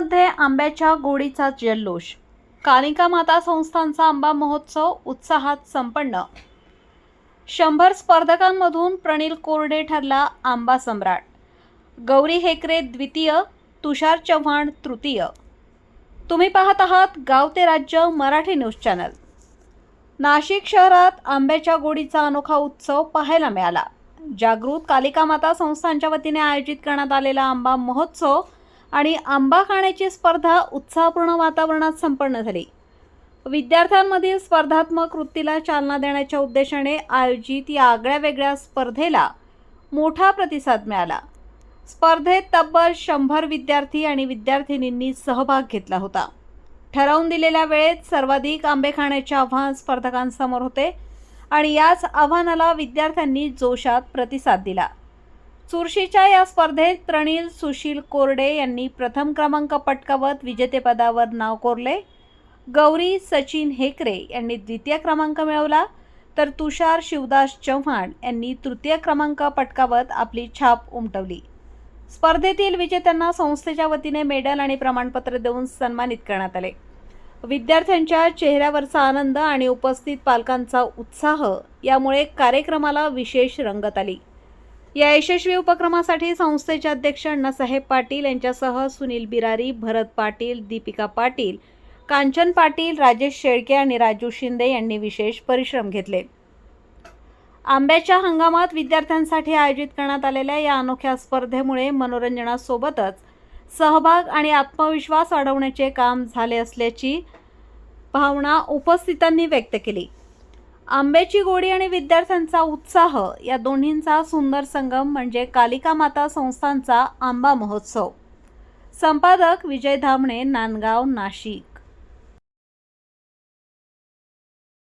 नाशिकमध्ये आंब्याच्या गोडीचा जल्लोष. कालिका माता संस्थांचा आंबा महोत्सव उत्साहात संपन्न. 100 स्पर्धकांमधून प्रणील कोरडे ठरला आंबा सम्राट. गौरी हेकरे द्वितीय, तुषार चव्हाण तृतीय. तुम्ही पाहत आहात गाव ते राज्य मराठी न्यूज चॅनल. नाशिक शहरात आंब्याच्या गोडीचा अनोखा उत्सव पाहायला मिळाला. जागृत कालिका माता संस्थांच्या वतीने आयोजित करण्यात आलेला आंबा महोत्सव आणि आंबा खाण्याची स्पर्धा उत्साहपूर्ण वातावरणात संपन्न झाली. विद्यार्थ्यांमधील स्पर्धात्मक वृत्तीला चालना देण्याच्या उद्देशाने आयोजित या आगळ्या-वेगळ्या स्पर्धेला मोठा प्रतिसाद मिळाला. स्पर्धेत तब्बल 100 विद्यार्थी आणि विद्यार्थिनींनी सहभाग घेतला होता. ठरवून दिलेल्या वेळेत सर्वाधिक आंबे खाण्याचे आव्हान स्पर्धकांसमोर होते आणि याच आव्हानाला विद्यार्थ्यांनी जोशात प्रतिसाद दिला. चुरशीच्या या स्पर्धेत प्रणील सुशील कोरडे यांनी प्रथम क्रमांक पटकावत विजेतेपदावर नाव कोरले. गौरी सचिन हेकरे यांनी द्वितीय क्रमांक मिळवला, तर तुषार शिवदास चव्हाण यांनी तृतीय क्रमांक पटकावत आपली छाप उमटवली. स्पर्धेतील विजेत्यांना संस्थेच्या वतीने मेडल आणि प्रमाणपत्र देऊन सन्मानित करण्यात आले. विद्यार्थ्यांच्या चेहऱ्यावरचा आनंद आणि उपस्थित पालकांचा उत्साह यामुळे कार्यक्रमाला विशेष रंगत आली. या यशस्वी उपक्रमासाठी संस्थेचे अध्यक्ष अण्णासाहेब पाटील यांच्यासह सुनील बिरारी, भरत पाटील, दीपिका पाटील, कांचन पाटील, राजेश शेळके आणि राजू शिंदे यांनी विशेष परिश्रम घेतले. आंब्याच्या हंगामात विद्यार्थ्यांसाठी आयोजित करण्यात आलेल्या या अनोख्या स्पर्धेमुळे मनोरंजनासोबतच सहभाग आणि आत्मविश्वास वाढवण्याचे काम झाले असल्याची भावना उपस्थितांनी व्यक्त केली. आंब्याची गोडी आणि विद्यार्थ्यांचा उत्साह या दोन्हींचा सुंदर संगम म्हणजे कालिका माता संस्थांचा आंबा महोत्सव. संपादक विजय धामणे, नांदगाव, नाशिक.